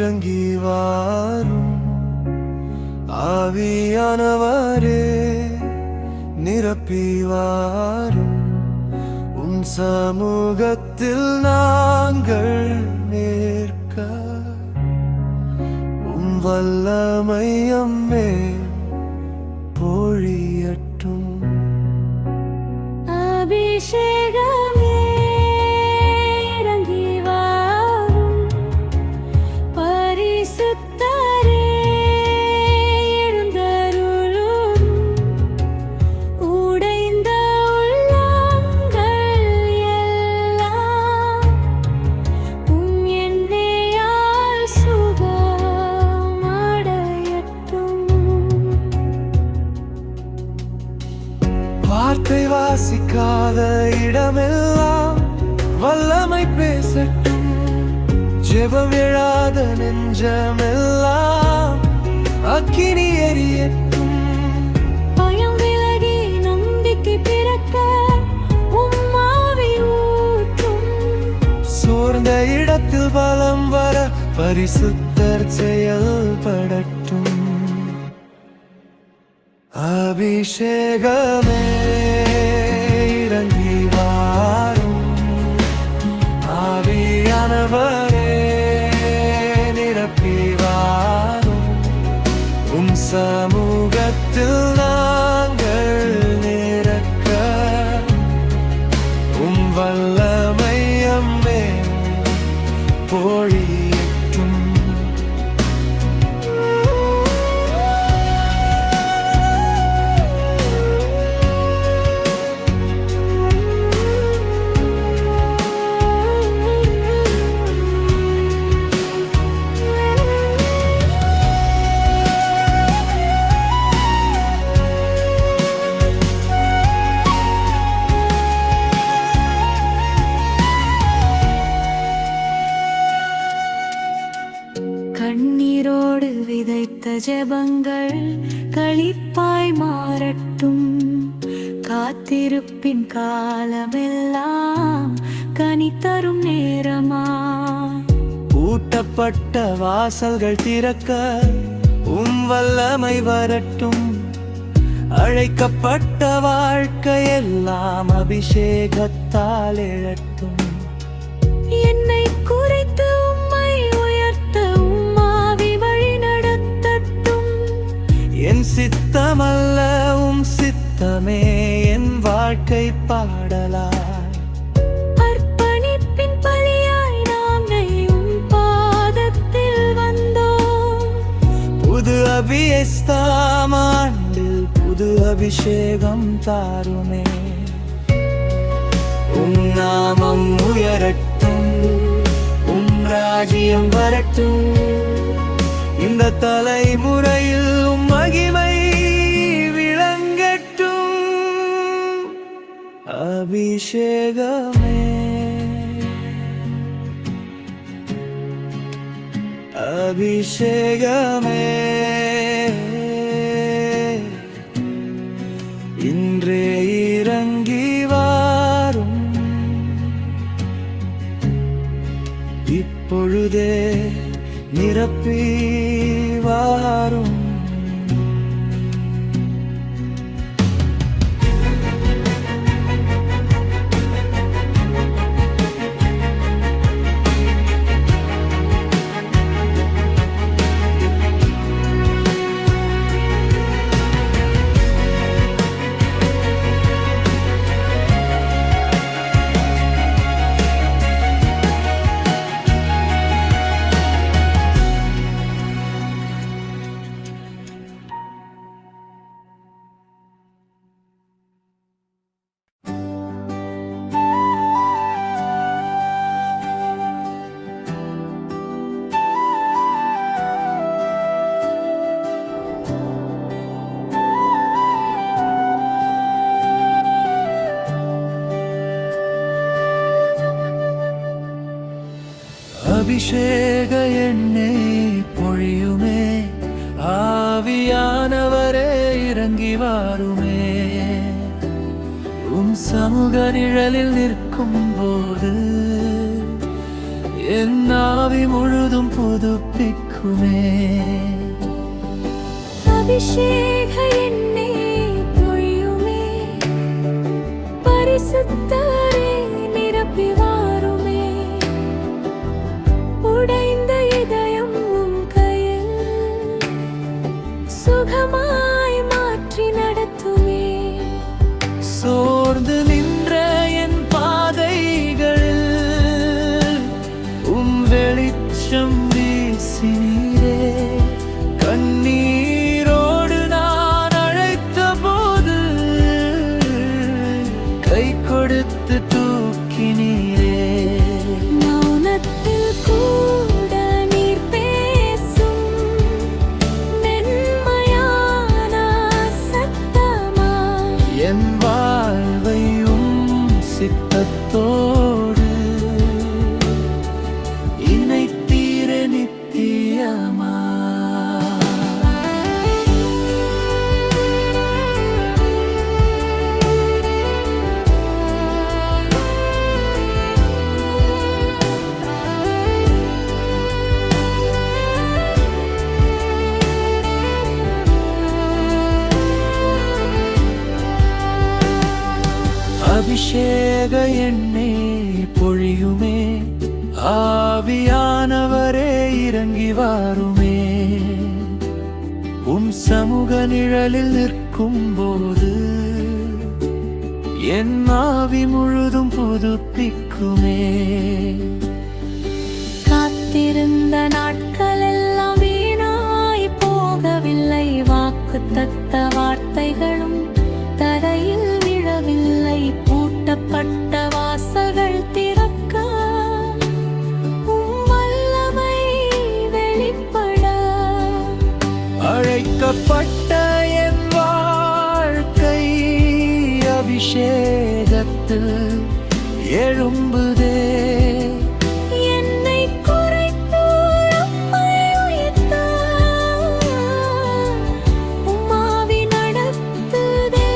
இறங்கி வாரும் ஆவியானவரே நிரப்பி வாரும் உம் சமூகத்தில் நாங்கள் நிற்க உம் வல்லமை மேல் பொழியட்டும். அபிஷேகமே இறங்கி வாரும் பரிசுத்தரே எழுந்தருளும் உடைந்த உள்ளங்கள் எல்லாம் உம் எண்ணெயால் சுகமடையட்டும். வார்த்தை வாசிக்காத இடமெல்லாம் வல்லமை பேசட்டும். ஜெபம் எழாத நெஞ்சமெல்லாம் அக்கினி எரியட்டும். பயம் விலகி நம்பிக்கை பிறக்க உம் ஆவி ஊற்றும். சோர்ந்த இடத்தில் பலம் வர பரிசுத்தர் செயல்படட்டும். அபிஷேகமே இறங்கி வாரும் ஆவியானவரே நிரப்பி வாரும் உம் சமூகத்தில் நாங்கள் நிற்க உம் வல்லமை மேல் பொழியட்டும். கண்ணீரோடு விதைத்த ஜெபங்கள் களிப்பாய் மாறட்டும். காத்திருப்பின் காலமெல்லாம் கனி தரும் நேரமா பூட்டப்பட்ட வாசல்கள் திறக்க உம் வல்லமை வரட்டும். அழைக்கப்பட்ட வாழ்க்கையெல்லாம் அபிஷேகத்தால் எழட்டும். என்னை குறைத்து உம்மை உயர்த்த உம் ஆவி வழி நடத்தட்டும். என் சித்தமல்ல உம் சித்தமே என் வாழ்க்கை பாடலாய். அர்ப்பணிப்பின் பலியாய் நாங்கள் உம் பாதத்தில் வந்தோம். புது அபிஷேகம் ஆண்டில் புது அபிஷேகம் தாருமே. உம் நாமம் உயரட்டும் உம் ராஜ்யம் வரட்டும். இந்த தலைமுறையில் உம் மகிமை விளங்கட்டும். அபிஷேகமே அபிஷேகமே இன்றே இறங்கி வாரும் இப்பொழுதே நிரப்பி வாரும். அபிஷேக எண்ணெய் பொழியுமே ஆவியானவரே இறங்கி வாருமே. உம் சமூக நிழலில் நிற்கும் போது என் ஆவி முழுதும் புதுப்பிக்குமே. அபிஷேக எண்ணெய் பொழியுமே, பரிசுத்தரே நிரப்பி வாருமே. உடைந்த இதயம் உம் கையில் சுகமாய் மாற்றி நடத்துமே. சோர்ந்து நின்ற என் பாதைகளில் உம் வெளிச்சம் வீசினீரே. கண்ணீரோடு நான் அழைத்த போது கை கொடுத்து தூக்கினீரே. மௌனத்தில் கூட நீர் பேசும் மென்மையான சத்தமாய் என் வாழ்வையும் சித்தத்தோடு இணைத்தீர நித்தியமா. அபிஷேக எண்ணெய் பொழியுமே, ஆவியானவரே இறங்கி வாருமே. உம் சமூக நிழலில் நிற்கும் போது என் ஆவி முழுதும் புதுப்பிக்குமே. காத்திருந்த நாட்களெல்லாம் வீணாய் போகவில்லை, வாக்குத்தத்த வார்த்தைகளும் தரையில் விழவில்லை. பூட்டப்பட்ட வாசல்கள் திறக்க உம் வல்லமை வெளிப்பட அழைக்கப்பட்ட என் வாழ்க்கை அபிஷேகத்தில் எழும்புதே. என்னை குறைத்து உம்மை உயர்த்த உம் ஆவி நடத்துதே.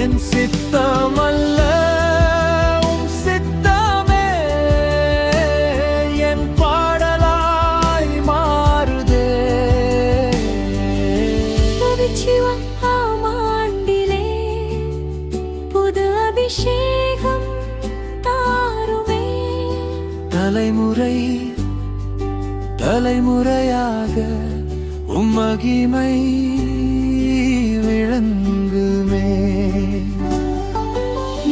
என் சித்தமல்ல உம் சித்தமே என் பாடலாய் மாறுதே. புதுச்சிவம் ஆமாண்டிலே புது அபிஷேகம் தாருமே. தலைமுறை தலைமுறையாக உம் மகிமை விளங்குமே.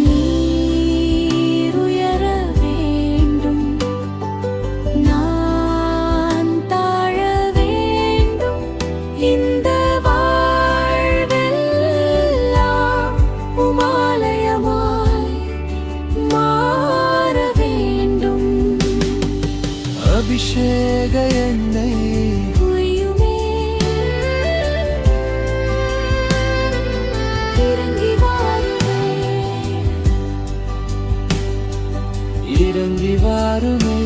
நீர் உயர வேண்டும், நான் தாழ வேண்டும். இந்த வாழ்வெல்லாம் உம் ஆலயமாய் மாற வேண்டும். அபிஷேக எண்ணெய் பொழியுமே, இறங்கி வாருமே. இறங்கி வாருமே.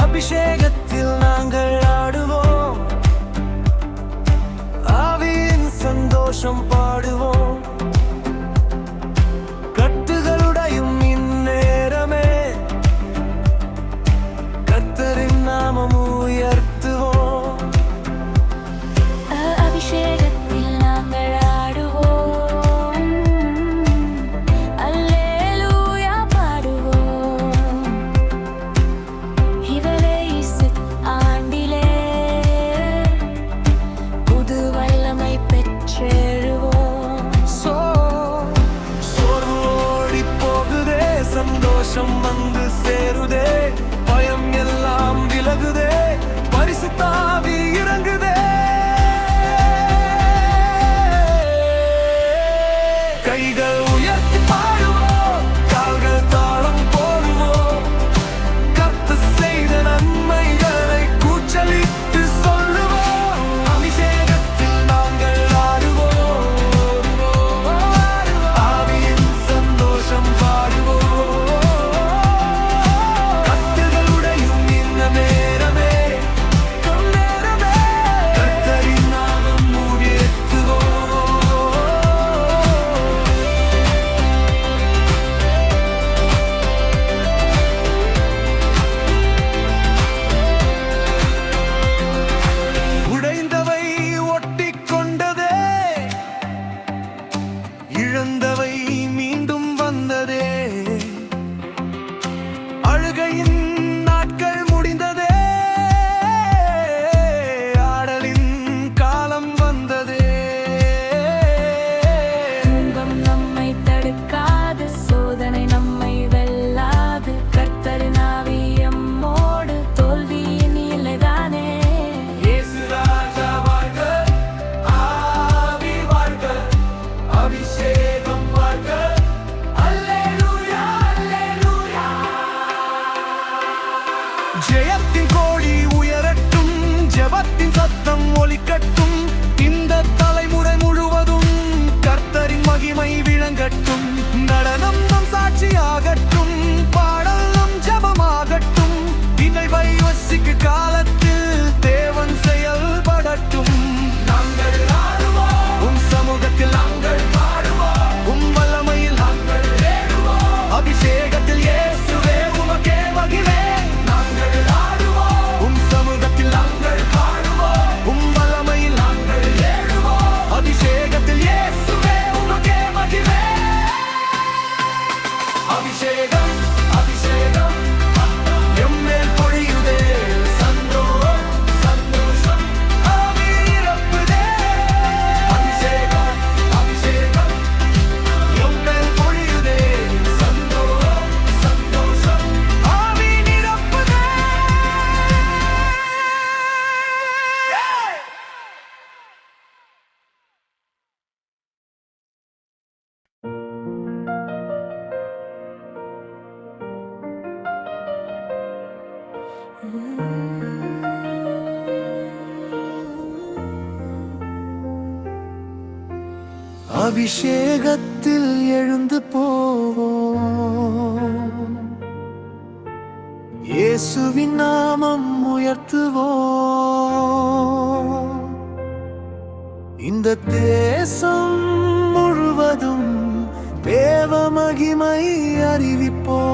அபிஷேகத்தில் நாங்கள் ஆடுவோம், ஆவியின் சந்தோஷம் பாடுவோம். கட்டுகளுடையும் இந்நேரமே கர்த்தரின் நாமம் உயர்த்துவோம். அபிஷேகத்தில் நாங்கள் ஆடுவோம், அல்லேலூயா பாடுவோம். இவரே ஆண்டிலே புது வல்லமை பெற்றெழுவோம். சோர்வு ஓடி போகுதே, சந்தோஷம் வந்து சேருதே. பயம் எல்லாம் விலகுதே, பரிசுத்த ஆவி இறங்குதே. கைகள் உயர்த்தி உயரட்டும், நடனம் நம் சாட்சியாகட்டும், பாடல் நம் ஜபமாகட்டும், நினைவை வசிக்கு காலத்தில் தேவன் செயல்படட்டும். நாங்கள் ஆடுவோம் உம் சமூகத்தில், நாங்கள் பாடுவோம் உம் வல்லமையில், நாங்கள் தேடுவோம் அபிஷேகத்தில், இயேசுவே உமக்கே மகிமை. நாங்கள் ஆடுவோம் உம் சமூகத்தில், நாங்கள் பாடுவோம் உம் வல்லமையில், நாங்கள் தேடுவோம் அபிஷேகத்தில், இயேசுவே உமக்கே மகிமை. அபிஷேகம் அபிஷேகம் எம்மேல் பொழியுதே, சந்தோஷம் ஆவி நிரப்புதே. அபிஷேகம் அபிஷேகம் எம்மேல் பொழியுதே, சந்தோஷம் ஆவி நிரப்புதே. அபிஷேகத்தில் எழுந்து போவோம், இயேசுவின் நாமம் உயர்த்துவோம். இந்த தேசம் முழுவதும் தேவ மகிமை அறிவிப்போம்.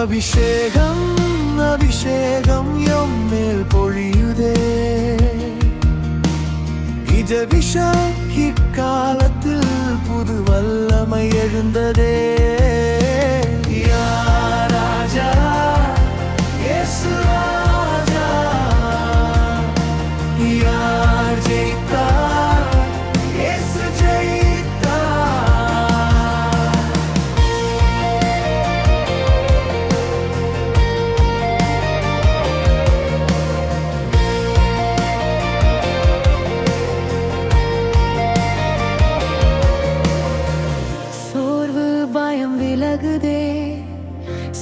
அபிஷேகம் அபிஷேகம் எம்மேல் பொழியுதே, விஷாக்கி காலத்தில் புது வல்லமை எழுந்ததே. யா ராஜா இயேசு ராஜா, யார் ஜெயித்தார்? இயேசு ஜெயித்தார்.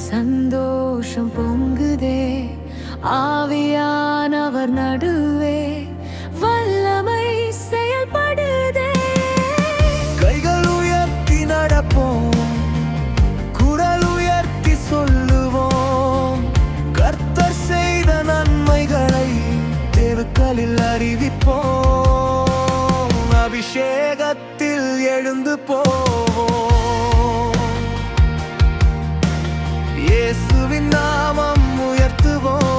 சந்தோஷம் பொங்குதே, ஆவியானவர் நடுவே வல்லமை செயல்படுதே. கைகள் உயர்த்தி நடப்போம், குரல் உயர்த்தி சொல்லுவோம், கர்த்தர் செய்த நன்மைகளை தெருக்களில் அறிவிப்போம். அபிஷேகத்தில் எழுந்து போவோம், இயேசுவின் நாமம் உயர்த்துவோம்.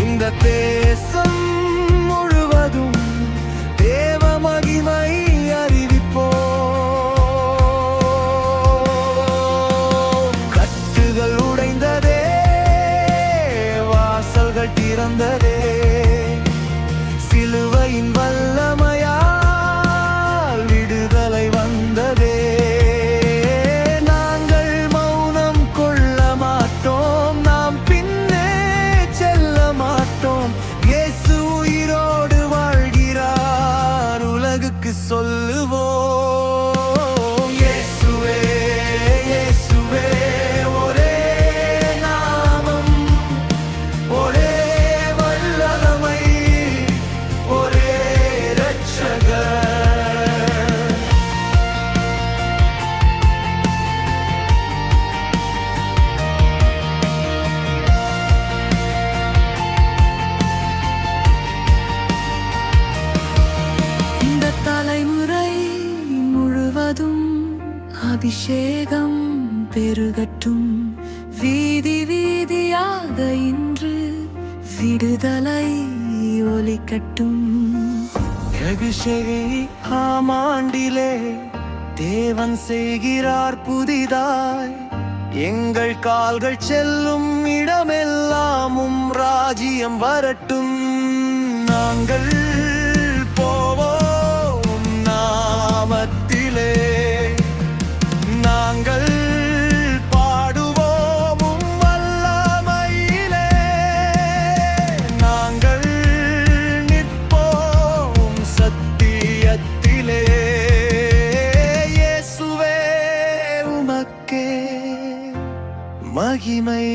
இந்த தேசம் முழுவதும் தேவ மகிமை அறிவிப்போம். கட்டுகள் உடைந்ததே, வாசல்கள் திறந்ததே, சிலுவையின் வல்லமையால் விடுதலை வந்ததே. சொல்லுவோம் இயேசுவே இயேசுவே, ஒரே நாமம், ஒரே வல்லமை, ஒரே இரட்சகர். தலைமுறை முழுவதும் அபிஷேகம் பெருகட்டும், வீதி வீதியாக இன்று விடுதலை ஒலிக்கட்டும். ஆமாண்டிலே தேவன் செய்கிறார் புதிதாய், எங்கள் கால்கள் செல்லும் இடமெல்லாமும் ராஜ்யம் வரட்டும். நாங்கள் போவோம் நாமத்திலே, நாங்கள் பாடுவோம் வல்லமையிலே, நாங்கள் நிற்போம் சத்தியத்திலே. இயேசுவே உமக்கே மகிமை.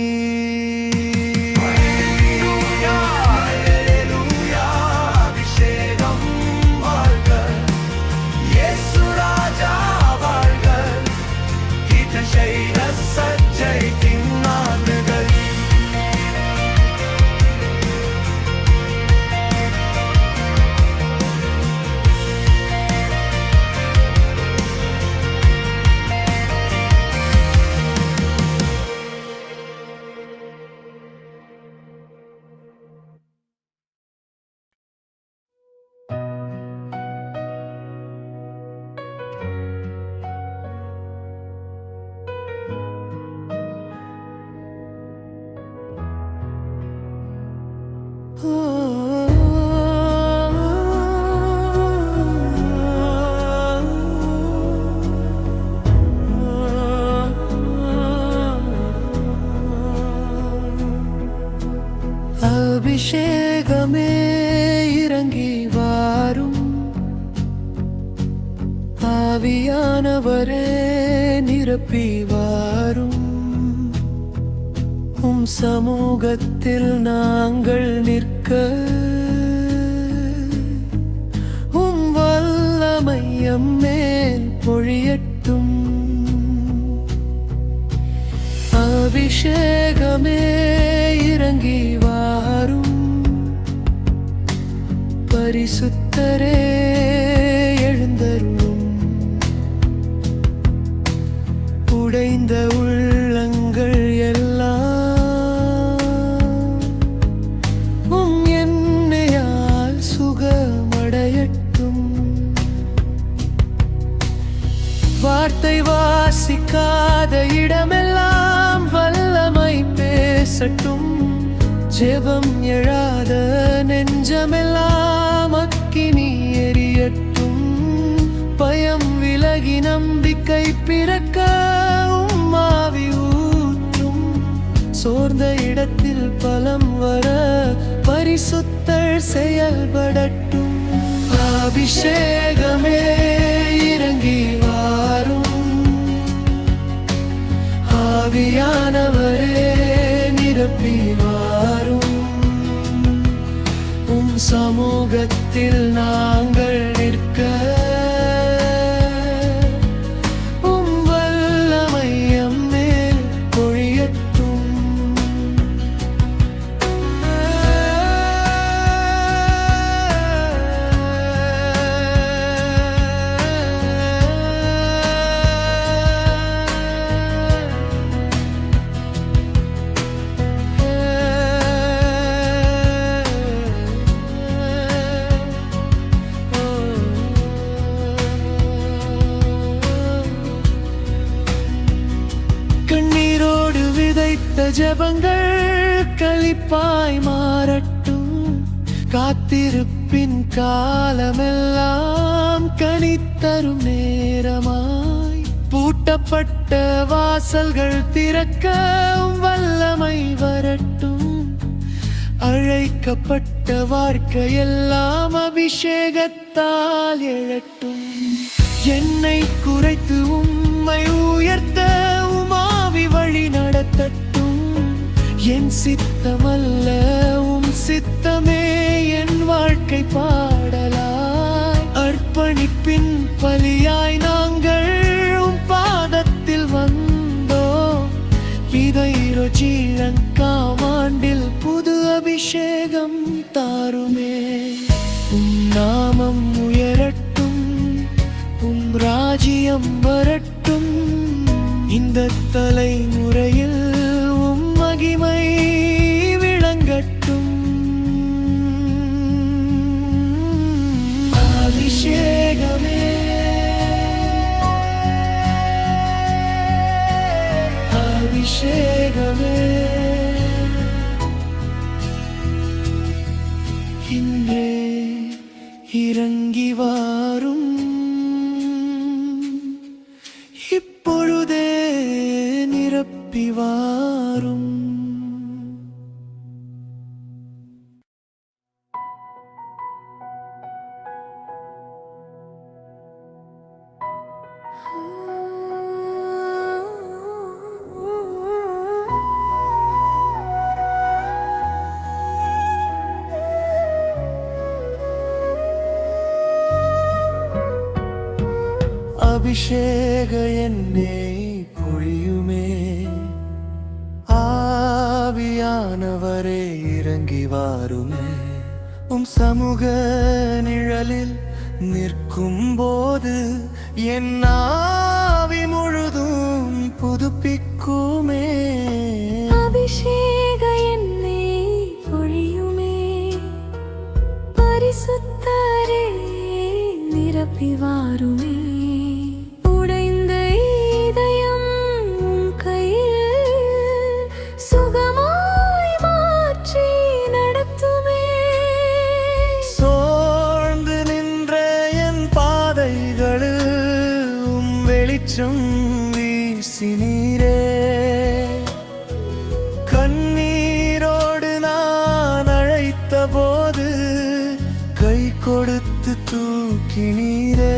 ஆவியானவரே நிரப்பி வாரும் சமூகத்தில் நாங்கள் நிற்க வல்லமை எம்மேல் பொழியட்டும் அபிஷேகமே இறங்கி வாரும் பரிசுத்தரே எழுந்தருளும் உடைந்த உள்ளங்கள் எல்லாம் எண்ணெயால் சுகமடையட்டும் வார்த்தை வாசிக்காத இடமெல்லாம் வல்லமை பேசட்டும் ஜெபம் எழாத நெஞ்சமெல்லாம் அக்கினி எரியட்டும் பயம் விலகி நம்பிக்கை பிறக்க ஆவி ஊற்றும் சோர்ந்த இடத்தில் பலம் வர பரிசுத்தர் செயல்படட்டும் அபிஷேகமே இறங்கி வாரும் ஆவியானவரே நிரப்பி வாரும் சமூகத்தில் நாங்கள் நிற்க வல்லமை எம்மேல் பொழியட்டும் கண்ணீரோடு விதைத்த ஜெபங்கள் களிப்பாய் மாறட்டும் காத்திருப்பின் காலமெல்லாம் கனித்தரும் நேரமாய் பூட்டப்பட்ட வாசல்கள் திறக்க வல்லமை வரட்டும் அழைக்கப்பட்ட வாழ்க்கையெல்லாம் அபிஷேகத்தால் எழட்டும் என்னை குறைத்து உம்மை உயர்த்த உமாவி வழி நடத்தட்டும் என் சித்தமல்ல உம் சித்தமே என் வாழ்க்கை பாடலாய் அர்ப்பணிப்பின் பலியாய் நாங்கள் உம் பாதத்தில் வந்தோம் விதைரோ ஜீலங்காமாண்டில் புது அபிஷேகம் தாருமே உம் நாமம் உயரட்டும் உம் ராஜ்யம் வரட்டும் இந்த தலைமுறையில் உம் மகிமை விளங்கட்டும் அபிஷேகமே அபிஷேகமே இன்றே இறங்கி வாரும் இப்பொழுதே நிரப்பி வாரும் அபிஷேக எண்ணெய் பொழியுமே ஆவியானவரே இறங்கி வாருமே சமூக நிழலில் நிற்கும் போது என் ஆவி முழுதும் புதுப்பிக்குமே அபிஷேக எண்ணெய் பொழியுமே பரிசுத்தரே நிரப்பி வாருமே உடைந்த இதயம் உம் கையில் சுகமாய் மாற்றி நடத்துமே சோர்ந்து நின்ற என் பாதைகளில் உம் வெளிச்சம் வீசினீரே கண்ணீரோடு நான் அழைத்த போது கை கொடுத்து தூக்கினீரே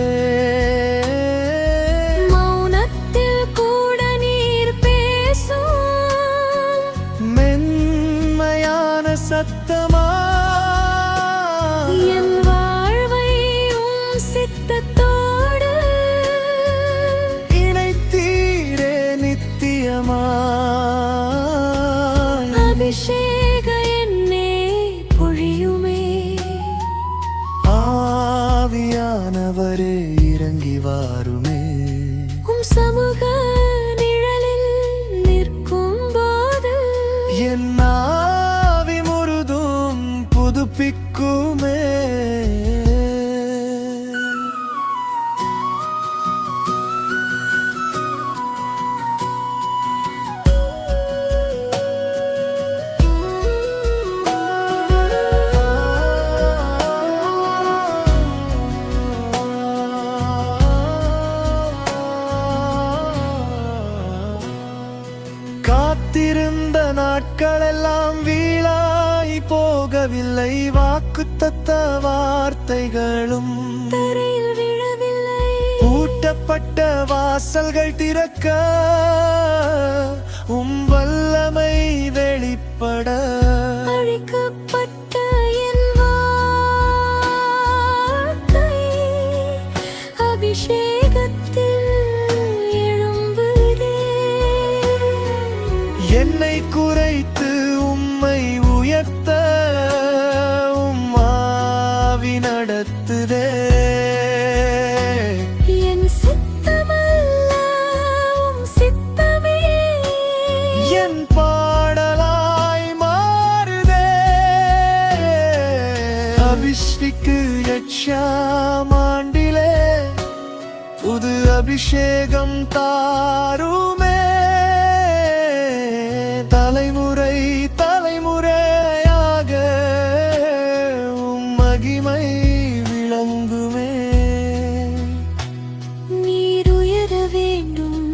அபிஷேக எண்ணெய் பொழியுமே. ஆவியானவரே இறங்கி வாருமே. சமூக நிழலில் நிற்கும் போது என் ஆவி முழுதும் புதுப்பிக்குமே. காத்திருந்த நாட்களெல்லாம் வீணாய் போகவில்லை. வாக்குத்தத்த வார்த்தைகளும் தரையில் விழவில்லை. பூட்டப்பட்ட வாசல்கள் திறக்க வல்லமை வெளிப்பட அழிக்கப்பட்ட என் வாழ்க்கை அபிஷேகத்தில் எழும்புதே. என்னை குறைத்து உம்மை உயர்த்த ஆவி நடத்துதே. என் சித்தமல்ல உம் சித்தமே என் பாடலாய் மாறுதே. அபிஷேக்கு எட்டாம் ஆண்டிலே புது அபிஷேகம் தாருமே. தலைமுறை தலைமுறையாக மகிமை விளங்குமே. நீர் உயர வேண்டும்,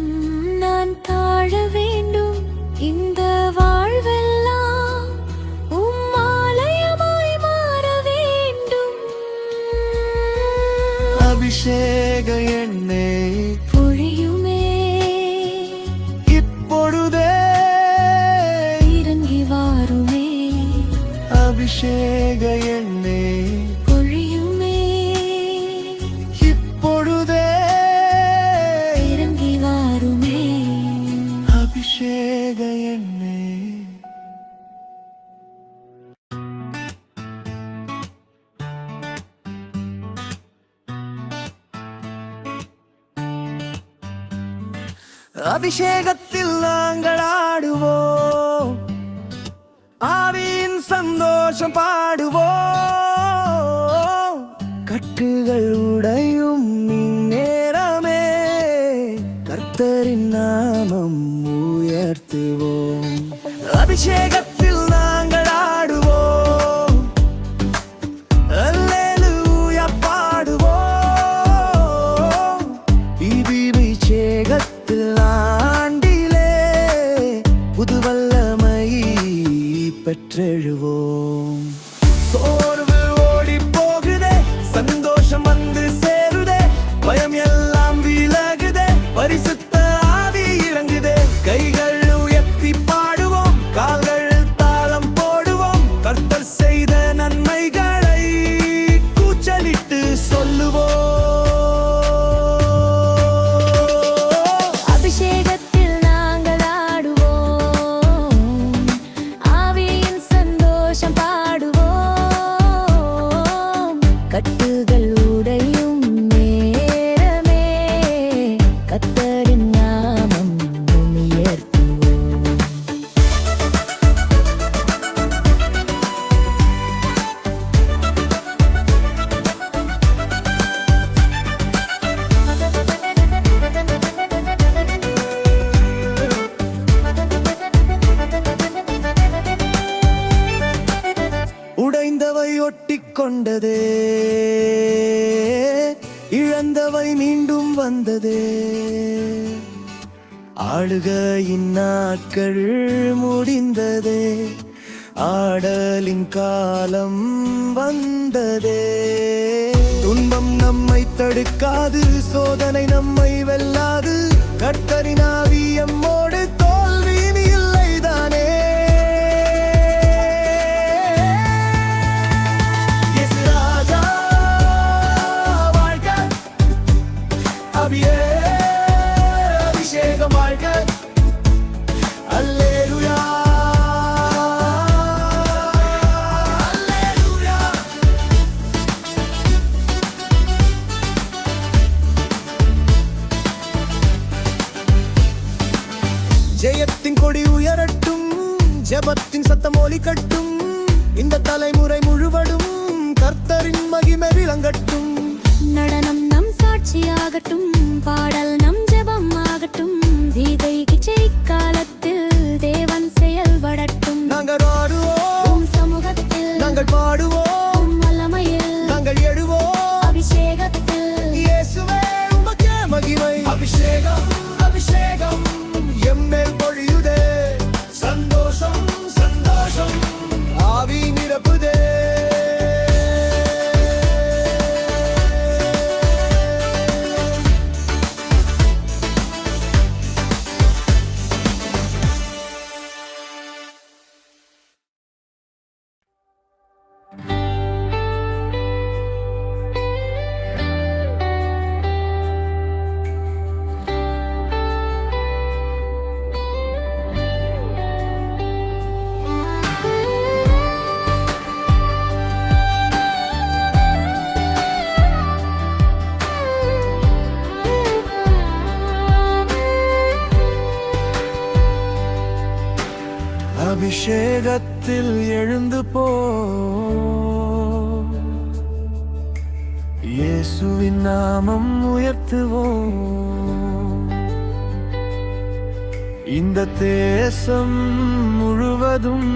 நான் தாழ வேண்டும். இந்த வாழ்வெல்லாம் உம் ஆலயமாய் மாற வேண்டும். அபிஷேக எண்ணெய் பொழியுமே. இப்பொழுதே இறங்கி வாருமே. அபிஷேக எண்ணெய் பொழியுமே. இப்பொழுதே இறங்கி வாருமே. அபிஷேக எண்ணெய். அபிஷேகத்தில் நாங்கள் ஆடுவோம், ஆவியின் சந்தோஷம் பாடுவோம். கட்டுகள் உடையும் இந்நேரமே கர்த்தரின் நாமம் உயர்த்துவோம். அபிஷேகத்தில் நாங்கள் ஆடுவோம், அல்லேலூயா பாடுவோம். அபிஷேகத்தில் ஆண்டிலே புது வல்லமை பெற்றெழுவோம். சோர்வு ஓடி போகுதே, சந்தோஷம் வந்து சேருதே, பயம் எல்லாம் விலகுதே, பரிசுத்த ஆவி இறங்குதே. கைகள் உயர்த்தி பாடுவோம், கால்கள் தாளம் போடுவோம். கர்த்தர் செய்த நன்மைகளை கூச்சலிட்டு சொல்லுவோம். அபிஷேகத்தில் நாங்கள் ஆடுவோம், ஆவியின் சந்தோஷம் பாடுவோம். கட்டுகள் உடையும் நேரமே கர்த்தரின் நாமம் உயர்த்துவோம். உடைந்தவை ஒட்டிக் கொண்டதே, இழந்தவை மீண்டும் வந்ததே. ஆளுகையின் நாட்கள் முடிந்ததே, ஆடலின் காலம் வந்ததே. துன்பம் நம்மை தடுக்காது, சோதனை நம்மை வெல்லாது. கர்த்தரின் ஆவி எம்மோடு, தோல்வி இல்லைதானே. இயேசு ராஜா வாழ்க, அபிஷேகம் வாழ்க, அல்லேலூயா. ஞானத்தின் கொடி உயரட்டும், ஜெபத்தின் சத்தம் ஒலிக்கட்டும். இந்த தலைமுறை முழுவதும் கர்த்தரின் மகிமை விளங்கட்டும். நடனம் நம் சாட்சியாகட்டும், பாடல் நம் ஜெபம் ஆகட்டும். கீதை கிச்சை காலத்தில் தேவன் செயல்படட்டும். நாங்கள் ஆடுவோம் சமூகத்தில், நாங்கள் பாடுவோம் வல்லமையில், நாங்கள் எழுவோம் அபிஷேகத்தில். இயேசுவே உமக்கே மகிமை. அபிஷேகம் அபிஷேகம் எம்மேல் பொழியுதே, சந்தோஷம் சந்தோஷம் ஆவி நிரப்புதே. அபிஷேகத்தில் எழுந்து போ, இயேசுவின் நாமம் உயர்த்துவோம். இந்த தேசம் முழுவதும்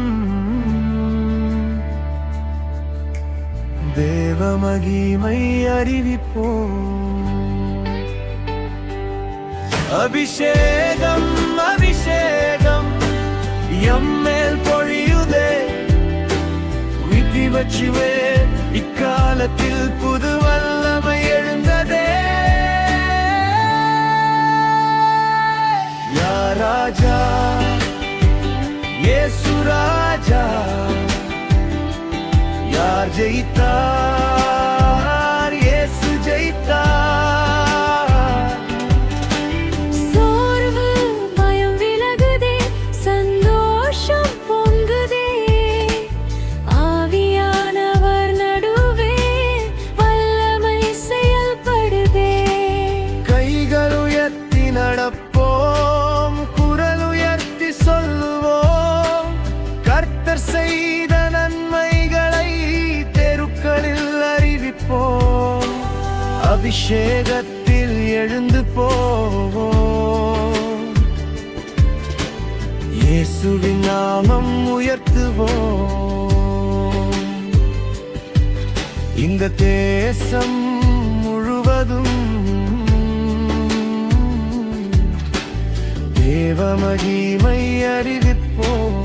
தேவ மகிமை அறிவிப்போம். அபிஷேகம் அபிஷேகம் எம்மேல் பொழியுதே, விதி வச்சுவே இக்காலத்தில் புது வல்லமை எழுந்ததே. யா ராஜா இயேசு ராஜா, யார் ஜெயித்தார்? இயேசு ஜெயித்தார். நடப்போம், குரல் உயர்த்தி சொல்லுவோம், கர்த்தர் செய்த நன்மைகளை தெருக்களில் அறிவிப்போம். அபிஷேகத்தில் எழுந்து போவோம், இயேசுவின் நாமம் உயர்த்துவோம். இந்த தேசம் முழுவதும் தேவ மகிமை அறிவிப்போம்.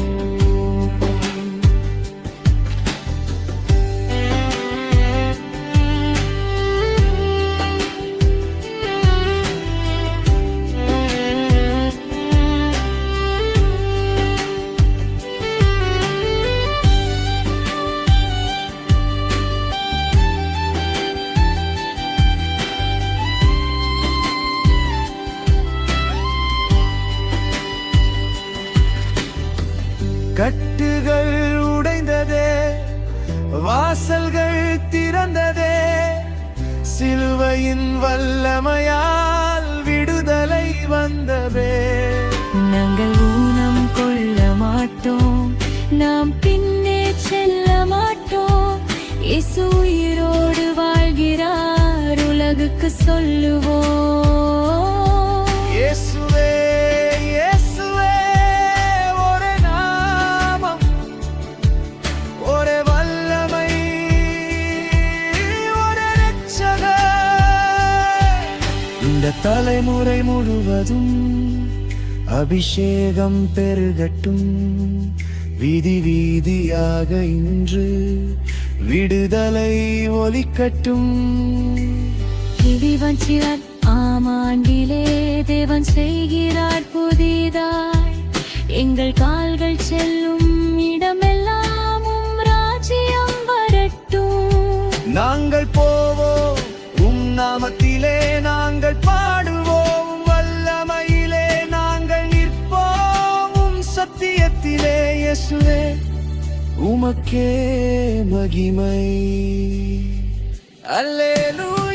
கட்டுகள் உடைந்ததே, வாசல்கள் திறந்ததே, சிலுவையின் வல்லமையால் விடுதலை வந்ததே. நாங்கள் ஊனம் கொள்ள மாட்டோம், நாம் பின்னே செல்ல மாட்டோம். இயேசு உயிரோடு வாழ்கிறார், உலகுக்கு சொல்லுவோம். இயேசுவே தலைமுறை முழுவதும் அபிஷேகம் பெருகட்டும். வீதி வீதியாக இன்று விடுதலை ஒலிக்கட்டும். ஆமாண்டிலே தேவன் செய்கிறார் புதிதாய், எங்கள் கால்கள் செல்லும் இடமெல்லாமும் ராஜ்யம் வரட்டும். நாங்கள் போவோம் நாமத்திலே, நாங்கள் பாடுவோம் வல்லமையிலே, நாங்கள் நிற்போம் சத்தியத்திலே. இயேசுவே உமக்கே மகிமை. அல்லேலூயா.